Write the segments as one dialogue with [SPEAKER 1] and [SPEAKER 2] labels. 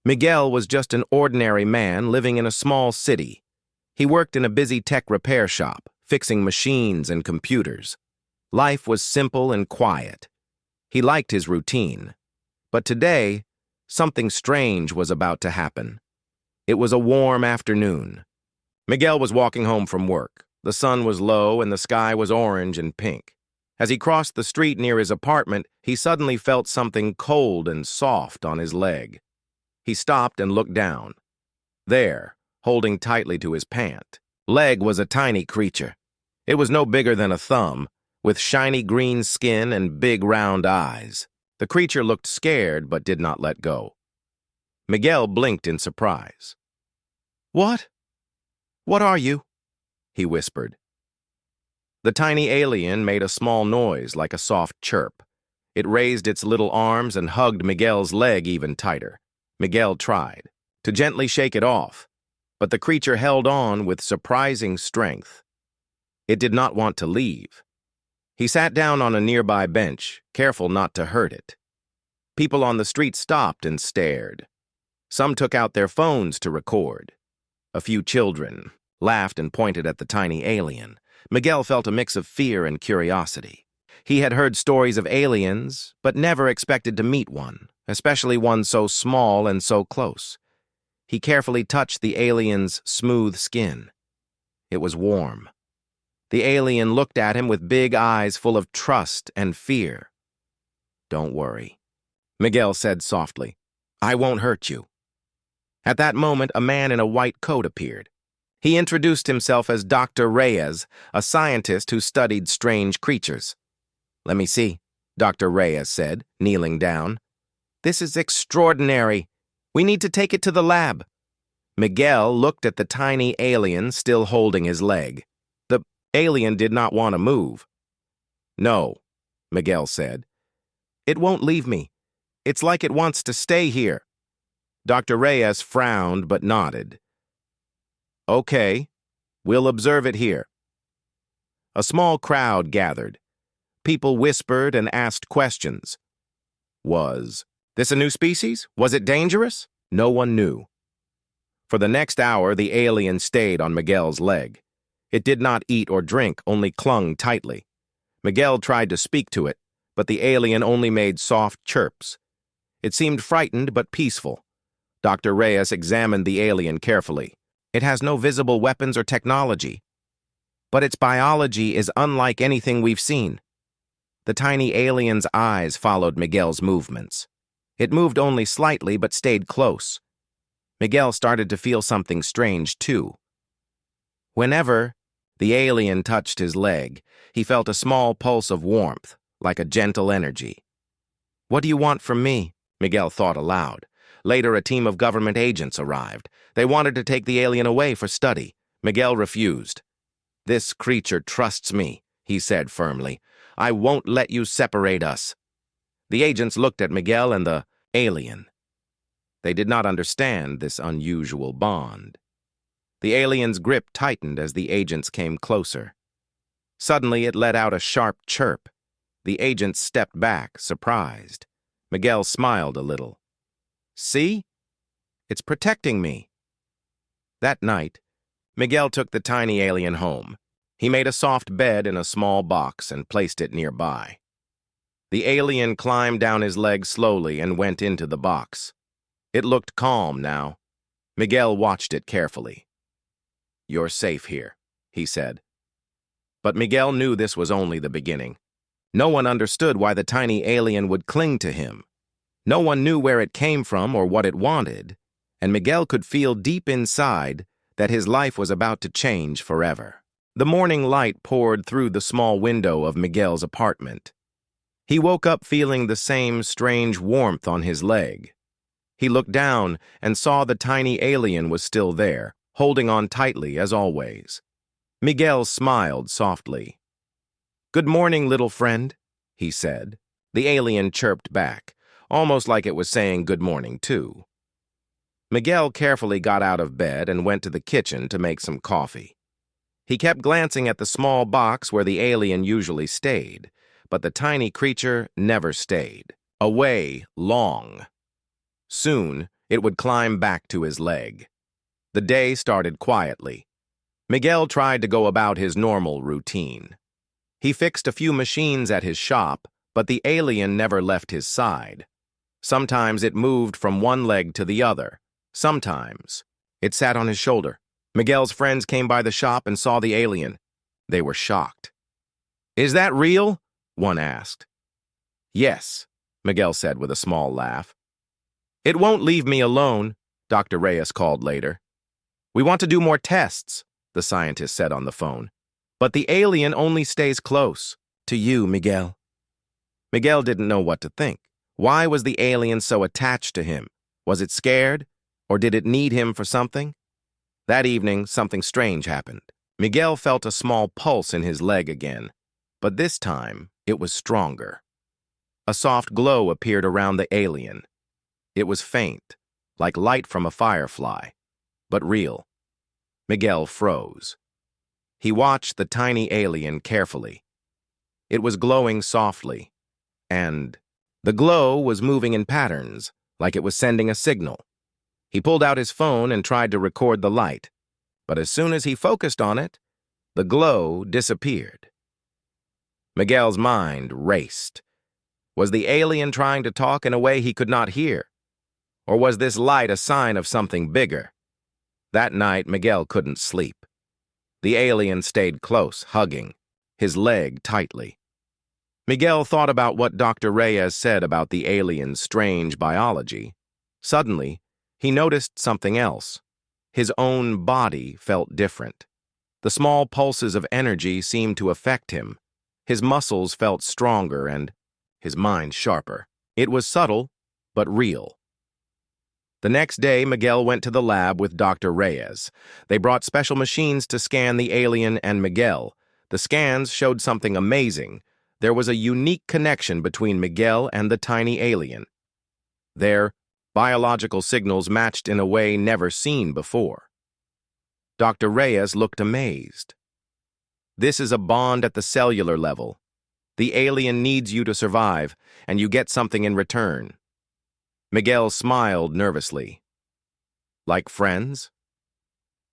[SPEAKER 1] Miguel was just an ordinary man living in a small city. He worked in a busy tech repair shop, fixing machines and computers. Life was simple and quiet. He liked his routine. But today, something strange was about to happen. It was a warm afternoon. Miguel was walking home from work. The sun was low and the sky was orange and pink. As he crossed the street near his apartment, he suddenly felt something cold and soft on his leg. He stopped and looked down. There, holding tightly to his pant, leg was a tiny creature. It was no bigger than a thumb, with shiny green skin and big round eyes. The creature looked scared but did not let go. Miguel blinked in surprise. "What? What are you?" he whispered. The tiny alien made a small noise like a soft chirp. It raised its little arms and hugged Miguel's leg even tighter. Miguel tried to gently shake it off, but the creature held on with surprising strength. It did not want to leave. He sat down on a nearby bench, careful not to hurt it. People on the street stopped and stared. Some took out their phones to record. A few children laughed and pointed at the tiny alien. Miguel felt a mix of fear and curiosity. He had heard stories of aliens, but never expected to meet one, especially one so small and so close. He carefully touched the alien's smooth skin. It was warm. The alien looked at him with big eyes full of trust and fear. "Don't worry," Miguel said softly. "I won't hurt you." At that moment, a man in a white coat appeared. He introduced himself as Dr. Reyes, a scientist who studied strange creatures. "Let me see," Dr. Reyes said, kneeling down. "This is extraordinary. We need to take it to the lab." Miguel looked at the tiny alien still holding his leg. The alien did not want to move. "No," Miguel said. "It won't leave me. It's like it wants to stay here." Dr. Reyes frowned but nodded. "Okay, we'll observe it here." A small crowd gathered. People whispered and asked questions. Was this a new species? Was it dangerous? No one knew. For the next hour, the alien stayed on Miguel's leg. It did not eat or drink, only clung tightly. Miguel tried to speak to it, but the alien only made soft chirps. It seemed frightened but peaceful. Dr. Reyes examined the alien carefully. "It has no visible weapons or technology, but its biology is unlike anything we've seen." The tiny alien's eyes followed Miguel's movements. It moved only slightly but stayed close. Miguel started to feel something strange too. Whenever the alien touched his leg, he felt a small pulse of warmth, like a gentle energy. "What do you want from me?" Miguel thought aloud. Later, a team of government agents arrived. They wanted to take the alien away for study. Miguel refused. "This creature trusts me," he said firmly. "I won't let you separate us." The agents looked at Miguel and the alien. They did not understand this unusual bond. The alien's grip tightened as the agents came closer. Suddenly, it let out a sharp chirp. The agents stepped back, surprised. Miguel smiled a little. "See? It's protecting me." That night, Miguel took the tiny alien home. He made a soft bed in a small box and placed it nearby. The alien climbed down his leg slowly and went into the box. It looked calm now. Miguel watched it carefully. "You're safe here," he said. But Miguel knew this was only the beginning. No one understood why the tiny alien would cling to him. No one knew where it came from or what it wanted, and Miguel could feel deep inside that his life was about to change forever. The morning light poured through the small window of Miguel's apartment. He woke up feeling the same strange warmth on his leg. He looked down and saw the tiny alien was still there, holding on tightly as always. Miguel smiled softly. "Good morning, little friend," he said. The alien chirped back, almost like it was saying good morning too. Miguel carefully got out of bed and went to the kitchen to make some coffee. He kept glancing at the small box where the alien usually stayed, but the tiny creature never stayed. Away long. Soon, it would climb back to his leg. The day started quietly. Miguel tried to go about his normal routine. He fixed a few machines at his shop, but the alien never left his side. Sometimes it moved from one leg to the other. Sometimes it sat on his shoulder. Miguel's friends came by the shop and saw the alien. They were shocked. "Is that real?" one asked. "Yes," Miguel said with a small laugh. "It won't leave me alone," Dr. Reyes called later. "We want to do more tests," the scientist said on the phone. "But the alien only stays close to you, Miguel." Miguel didn't know what to think. Why was the alien so attached to him? Was it scared? Or did it need him for something? That evening, something strange happened. Miguel felt a small pulse in his leg again, but this time it was stronger. A soft glow appeared around the alien. It was faint, like light from a firefly, but real. Miguel froze. He watched the tiny alien carefully. It was glowing softly, and the glow was moving in patterns, like it was sending a signal. He pulled out his phone and tried to record the light, but as soon as he focused on it, the glow disappeared. Miguel's mind raced. Was the alien trying to talk in a way he could not hear? Or was this light a sign of something bigger? That night, Miguel couldn't sleep. The alien stayed close, hugging his leg tightly. Miguel thought about what Dr. Reyes said about the alien's strange biology. Suddenly, he noticed something else. His own body felt different. The small pulses of energy seemed to affect him. His muscles felt stronger and his mind sharper. It was subtle, but real. The next day, Miguel went to the lab with Dr. Reyes. They brought special machines to scan the alien and Miguel. The scans showed something amazing. There was a unique connection between Miguel and the tiny alien. Their biological signals matched in a way never seen before. Dr. Reyes looked amazed. "This is a bond at the cellular level. The alien needs you to survive, and you get something in return." Miguel smiled nervously. "Like friends?"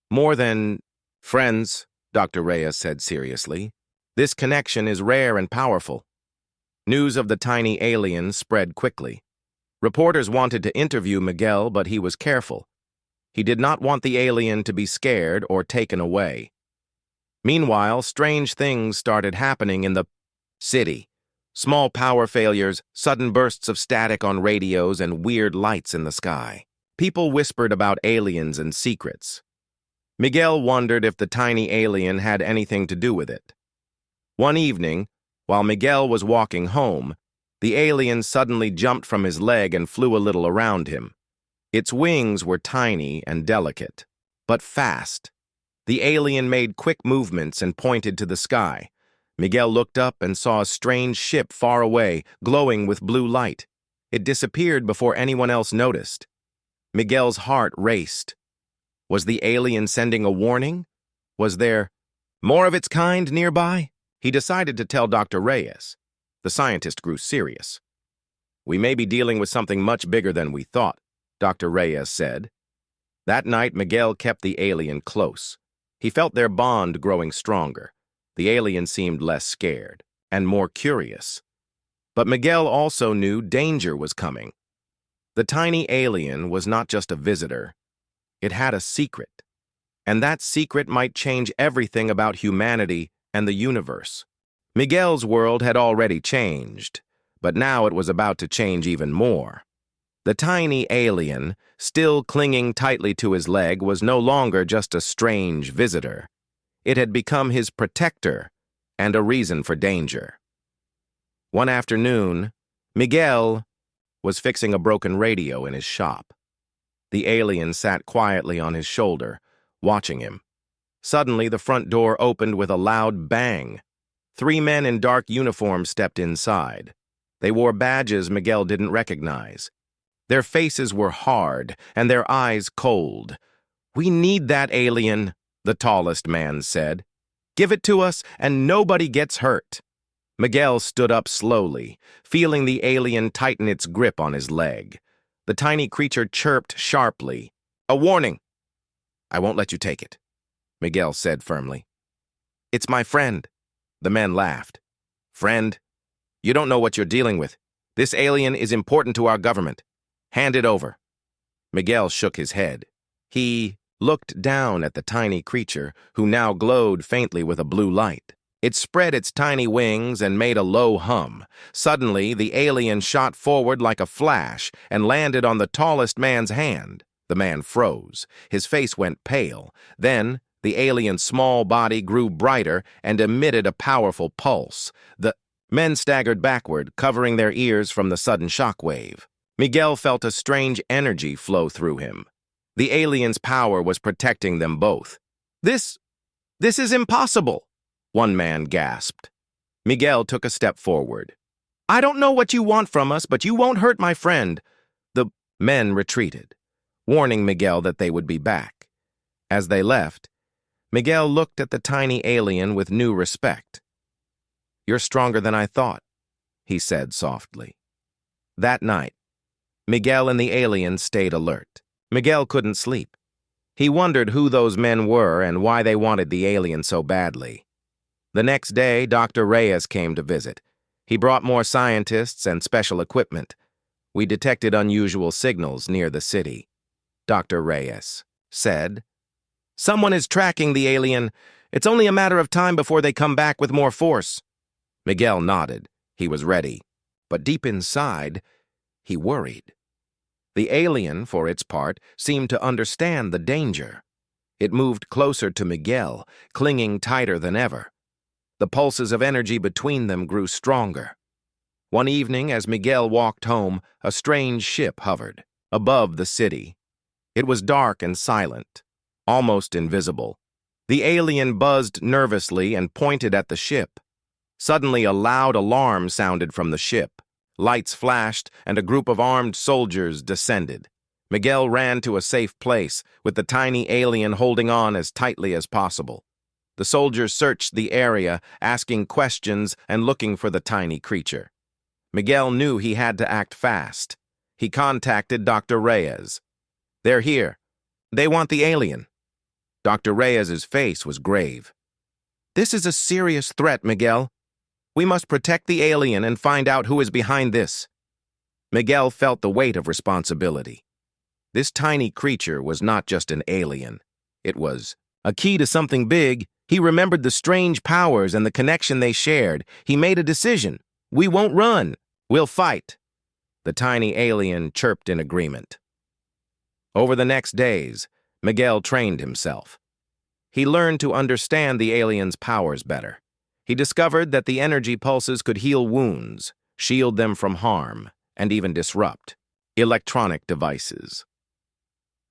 [SPEAKER 1] "More than friends," Dr. Reyes said seriously. "This connection is rare and powerful." News of the tiny alien spread quickly. Reporters wanted to interview Miguel, but he was careful. He did not want the alien to be scared or taken away. Meanwhile, strange things started happening in the city. Small power failures, sudden bursts of static on radios, and weird lights in the sky. People whispered about aliens and secrets. Miguel wondered if the tiny alien had anything to do with it. One evening, while Miguel was walking home, the alien suddenly jumped from his leg and flew a little around him. Its wings were tiny and delicate, but fast. The alien made quick movements and pointed to the sky. Miguel looked up and saw a strange ship far away, glowing with blue light. It disappeared before anyone else noticed. Miguel's heart raced. Was the alien sending a warning? Was there more of its kind nearby? He decided to tell Dr. Reyes. The scientist grew serious. "We may be dealing with something much bigger than we thought," Dr. Reyes said. That night, Miguel kept the alien close. He felt their bond growing stronger. The alien seemed less scared and more curious. But Miguel also knew danger was coming. The tiny alien was not just a visitor. It had a secret. And that secret might change everything about humanity and the universe. Miguel's world had already changed, but now it was about to change even more. The tiny alien, still clinging tightly to his leg, was no longer just a strange visitor. It had become his protector and a reason for danger. One afternoon, Miguel was fixing a broken radio in his shop. The alien sat quietly on his shoulder, watching him. Suddenly, the front door opened with a loud bang. 3 men in dark uniforms stepped inside. They wore badges Miguel didn't recognize. Their faces were hard and their eyes cold. "We need that alien," the tallest man said. "Give it to us and nobody gets hurt." Miguel stood up slowly, feeling the alien tighten its grip on his leg. The tiny creature chirped sharply. "A warning!" "I won't let you take it," Miguel said firmly. "It's my friend." The men laughed. "Friend? You don't know what you're dealing with. This alien is important to our government. Hand it over." Miguel shook his head. He looked down at the tiny creature, who now glowed faintly with a blue light. It spread its tiny wings and made a low hum. Suddenly, the alien shot forward like a flash and landed on the tallest man's hand. The man froze. His face went pale. Then, the alien's small body grew brighter and emitted a powerful pulse. The men staggered backward, covering their ears from the sudden shockwave. Miguel felt a strange energy flow through him. The alien's power was protecting them both. This is impossible," one man gasped. Miguel took a step forward. "I don't know what you want from us, but you won't hurt my friend." The men retreated, warning Miguel that they would be back. As they left, Miguel looked at the tiny alien with new respect. "You're stronger than I thought," he said softly. That night, Miguel and the alien stayed alert. Miguel couldn't sleep. He wondered who those men were and why they wanted the alien so badly. The next day, Dr. Reyes came to visit. He brought more scientists and special equipment. "We detected unusual signals near the city," Dr. Reyes said. "Someone is tracking the alien. It's only a matter of time before they come back with more force." Miguel nodded. He was ready. But deep inside, he worried. The alien, for its part, seemed to understand the danger. It moved closer to Miguel, clinging tighter than ever. The pulses of energy between them grew stronger. One evening, as Miguel walked home, a strange ship hovered above the city. It was dark and silent, almost invisible. The alien buzzed nervously and pointed at the ship. Suddenly, a loud alarm sounded from the ship. Lights flashed, and a group of armed soldiers descended. Miguel ran to a safe place, with the tiny alien holding on as tightly as possible. The soldiers searched the area, asking questions and looking for the tiny creature. Miguel knew he had to act fast. He contacted Dr. Reyes. "They're here. They want the alien." Dr. Reyes's face was grave. "This is a serious threat, Miguel. We must protect the alien and find out who is behind this." Miguel felt the weight of responsibility. This tiny creature was not just an alien. It was a key to something big. He remembered the strange powers and the connection they shared. He made a decision. "We won't run. We'll fight." The tiny alien chirped in agreement. Over the next days, Miguel trained himself. He learned to understand the alien's powers better. He discovered that the energy pulses could heal wounds, shield them from harm, and even disrupt electronic devices.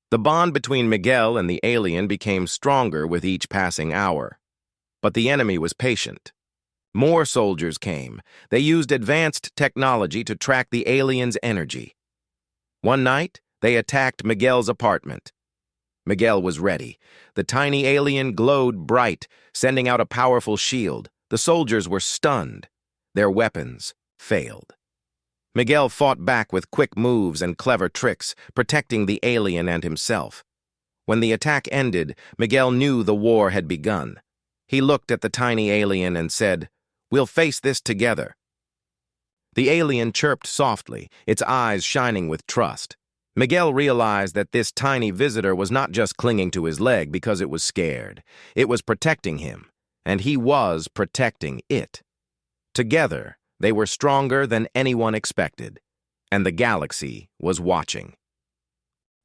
[SPEAKER 1] The bond between Miguel and the alien became stronger with each passing hour. But the enemy was patient. More soldiers came. They used advanced technology to track the alien's energy. One night, they attacked Miguel's apartment. Miguel was ready. The tiny alien glowed bright, sending out a powerful shield. The soldiers were stunned. Their weapons failed. Miguel fought back with quick moves and clever tricks, protecting the alien and himself. When the attack ended, Miguel knew the war had begun. He looked at the tiny alien and said, "We'll face this together." The alien chirped softly, its eyes shining with trust. Miguel realized that this tiny visitor was not just clinging to his leg because it was scared. It was protecting him, and he was protecting it. Together, they were stronger than anyone expected, and the galaxy was watching.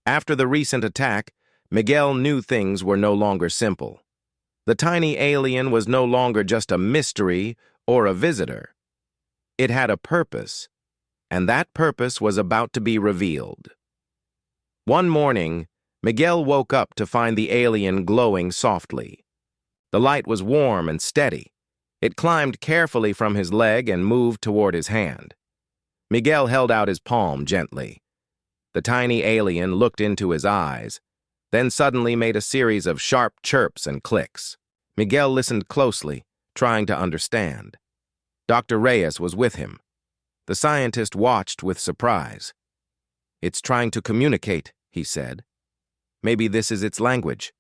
[SPEAKER 1] After the recent attack, Miguel knew things were no longer simple. The tiny alien was no longer just a mystery or a visitor. It had a purpose, and that purpose was about to be revealed. One morning, Miguel woke up to find the alien glowing softly. The light was warm and steady. It climbed carefully from his leg and moved toward his hand. Miguel held out his palm gently. The tiny alien looked into his eyes, then suddenly made a series of sharp chirps and clicks. Miguel listened closely, trying to understand. Dr. Reyes was with him. The scientist watched with surprise. "It's trying to communicate," he said. "Maybe this is its language."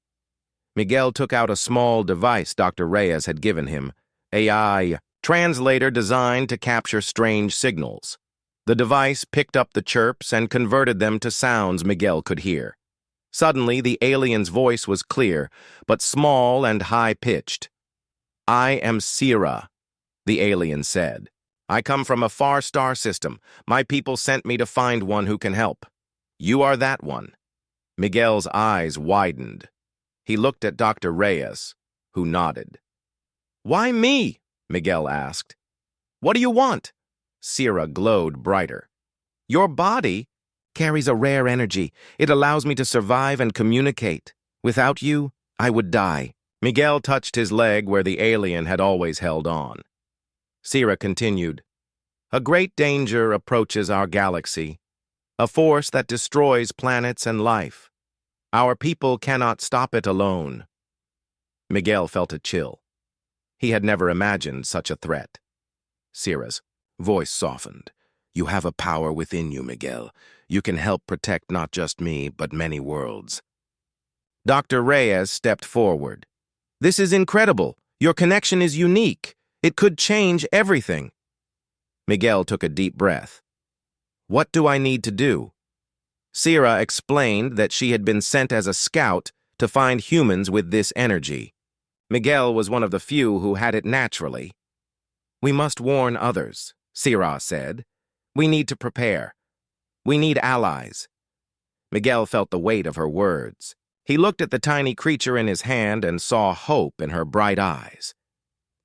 [SPEAKER 1] Miguel took out a small device Dr. Reyes had given him, AI translator designed to capture strange signals. The device picked up the chirps and converted them to sounds Miguel could hear. Suddenly, the alien's voice was clear, but small and high-pitched. "I am Sira," the alien said. "I come from a far star system. My people sent me to find one who can help. You are that one." Miguel's eyes widened. He looked at Dr. Reyes, who nodded. "Why me?" Miguel asked. "What do you want?" Sira glowed brighter. "Your body carries a rare energy. It allows me to survive and communicate. Without you, I would die." Miguel touched his leg where the alien had always held on. Sira continued, "A great danger approaches our galaxy, a force that destroys planets and life. Our people cannot stop it alone." Miguel felt a chill. He had never imagined such a threat. Sira's voice softened. "You have a power within you, Miguel. You can help protect not just me, but many worlds." Dr. Reyes stepped forward. "This is incredible. Your connection is unique. It could change everything." Miguel took a deep breath. "What do I need to do?" Sira explained that she had been sent as a scout to find humans with this energy. Miguel was one of the few who had it naturally. "We must warn others," Sira said. "We need to prepare. We need allies." Miguel felt the weight of her words. He looked at the tiny creature in his hand and saw hope in her bright eyes.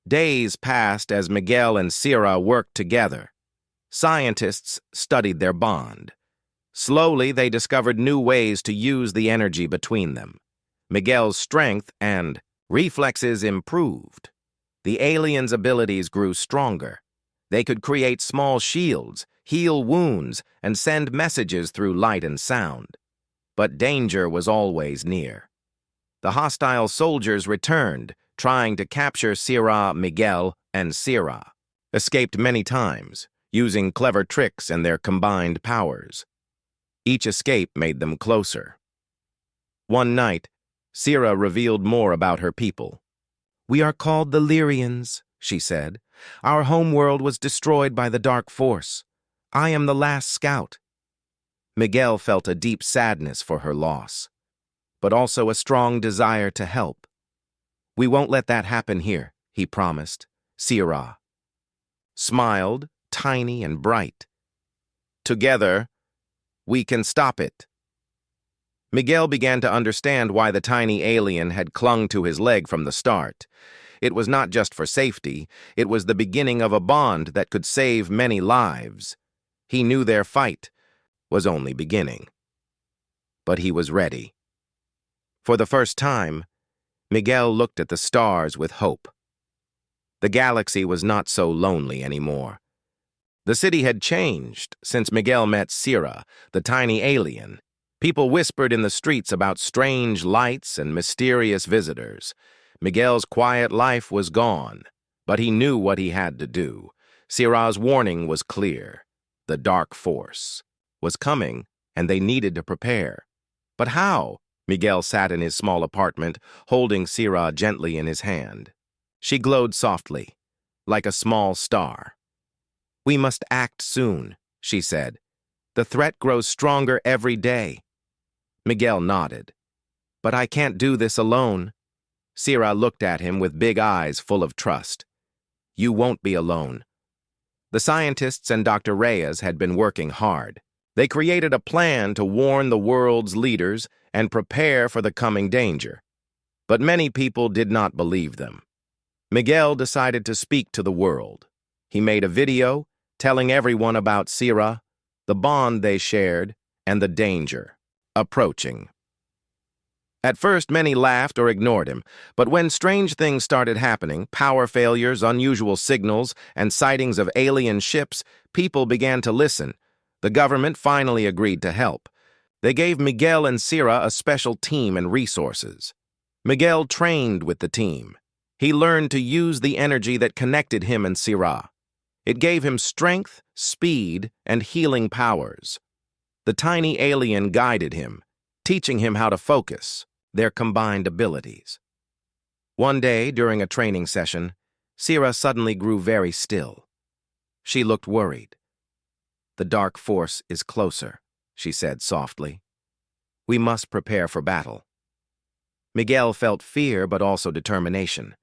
[SPEAKER 1] Days passed as Miguel and Sira worked together. Scientists studied their bond. Slowly, they discovered new ways to use the energy between them. Miguel's strength and reflexes improved. The alien's abilities grew stronger. They could create small shields, heal wounds, and send messages through light and sound. But danger was always near. The hostile soldiers returned, trying to capture Sira, Miguel, and Sira, escaped many times, using clever tricks and their combined powers. Each escape made them closer. One night, Sira revealed more about her people. "We are called the Lyrians," she said. "Our homeworld was destroyed by the dark force. I am the last scout." Miguel felt a deep sadness for her loss, but also a strong desire to help. "We won't let that happen here," he promised. Sira smiled, tiny and bright. "Together, we can stop it." Miguel began to understand why the tiny alien had clung to his leg from the start. It was not just for safety, it was the beginning of a bond that could save many lives. He knew their fight was only beginning. But he was ready. For the first time, Miguel looked at the stars with hope. The galaxy was not so lonely anymore. The city had changed since Miguel met Sira, the tiny alien. People whispered in the streets about strange lights and mysterious visitors. Miguel's quiet life was gone, but he knew what he had to do. Sira's warning was clear. The dark force was coming, and they needed to prepare. But how? Miguel sat in his small apartment, holding Sira gently in his hand. She glowed softly, like a small star. "We must act soon," she said. "The threat grows stronger every day." Miguel nodded. "But I can't do this alone." Sira looked at him with big eyes full of trust. "You won't be alone." The scientists and Dr. Reyes had been working hard. They created a plan to warn the world's leaders and prepare for the coming danger. But many people did not believe them. Miguel decided to speak to the world. He made a video telling everyone about Sira, the bond they shared, and the danger approaching. At first, many laughed or ignored him, but when strange things started happening, power failures, unusual signals, and sightings of alien ships, people began to listen. The government finally agreed to help. They gave Miguel and Sira a special team and resources. Miguel trained with the team. He learned to use the energy that connected him and Sira. It gave him strength, speed, and healing powers. The tiny alien guided him, teaching him how to focus, their combined abilities. One day, during a training session, Sira suddenly grew very still. She looked worried. "The dark force is closer," she said softly. "We must prepare for battle." Miguel felt fear but also determination.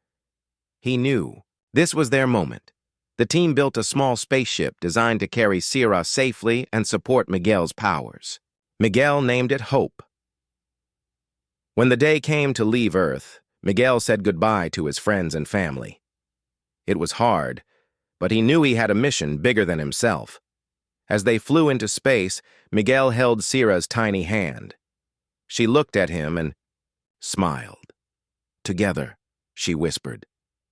[SPEAKER 1] He knew this was their moment. The team built a small spaceship designed to carry Sira safely and support Miguel's powers. Miguel named it Hope. When the day came to leave Earth, Miguel said goodbye to his friends and family. It was hard, but he knew he had a mission bigger than himself. As they flew into space, Miguel held Sira's tiny hand. She looked at him and smiled. "Together," she whispered.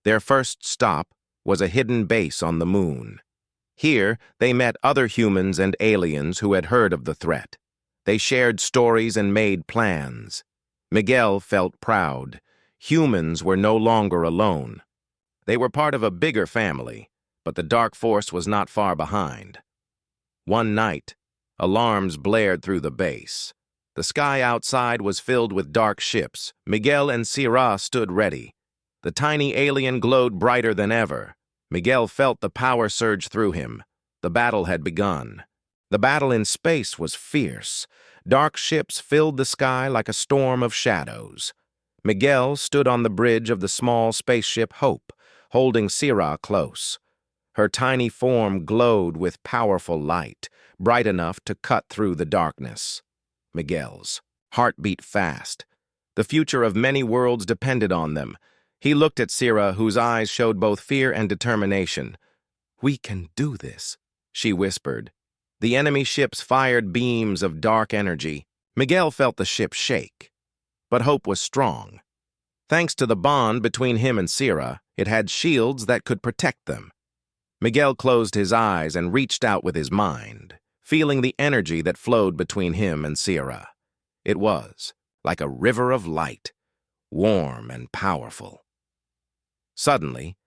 [SPEAKER 1] Their first stop was a hidden base on the moon. Here, they met other humans and aliens who had heard of the threat. They shared stories and made plans. Miguel felt proud. Humans were no longer alone. They were part of a bigger family, but the dark force was not far behind. One night, alarms blared through the base. The sky outside was filled with dark ships. Miguel and Sira stood ready. The tiny alien glowed brighter than ever. Miguel felt the power surge through him. The battle had begun. The battle in space was fierce. Dark ships filled the sky like a storm of shadows. Miguel stood on the bridge of the small spaceship Hope, holding Sira close. Her tiny form glowed with powerful light, bright enough to cut through the darkness. Miguel's heart beat fast. The future of many worlds depended on them. He looked at Sira, whose eyes showed both fear and determination. "We can do this," she whispered. The enemy ships fired beams of dark energy. Miguel felt the ship shake. But Hope was strong. Thanks to the bond between him and Sira, it had shields that could protect them. Miguel closed his eyes and reached out with his mind, feeling the energy that flowed between him and Sira. It was like a river of light, warm and powerful. Suddenly,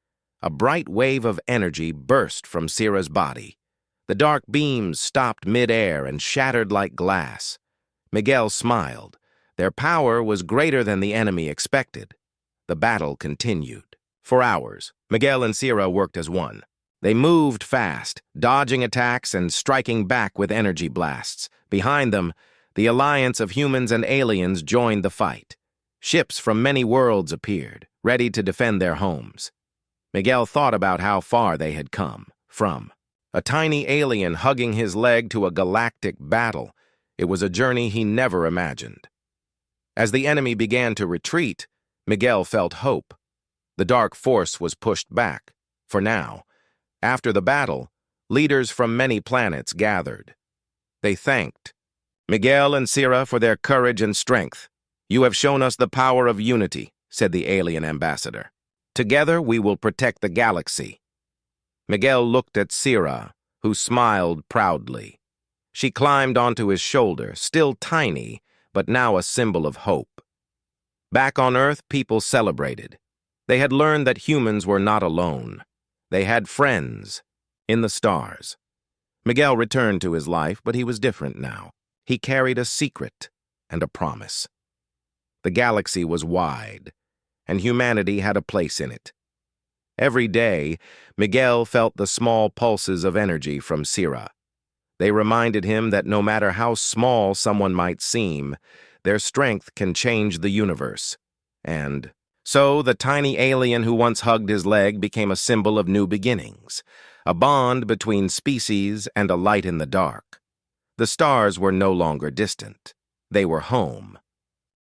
[SPEAKER 1] a bright wave of energy burst from Sira's body. The dark beams stopped mid-air and shattered like glass. Miguel smiled. Their power was greater than the enemy expected. The battle continued. For hours, Miguel and Sira worked as one. They moved fast, dodging attacks and striking back with energy blasts. Behind them, the alliance of humans and aliens joined the fight. Ships from many worlds appeared, ready to defend their homes. Miguel thought about how far they had come. From a tiny alien hugging his leg to a galactic battle, it was a journey he never imagined. As the enemy began to retreat, Miguel felt hope. The dark force was pushed back, for now. After the battle, leaders from many planets gathered. They thanked Miguel and Sira for their courage and strength. "You have shown us the power of unity," said the alien ambassador. "Together we will protect the galaxy." Miguel looked at Sira, who smiled proudly. She climbed onto his shoulder, still tiny, but now a symbol of hope. Back on Earth, people celebrated. They had learned that humans were not alone. They had friends in the stars. Miguel returned to his life, but he was different now. He carried a secret and a promise. The galaxy was wide, and humanity had a place in it. Every day, Miguel felt the small pulses of energy from Sira. They reminded him that no matter how small someone might seem, their strength can change the universe. And so the tiny alien who once hugged his leg became a symbol of new beginnings, a bond between species and a light in the dark. The stars were no longer distant. They were home.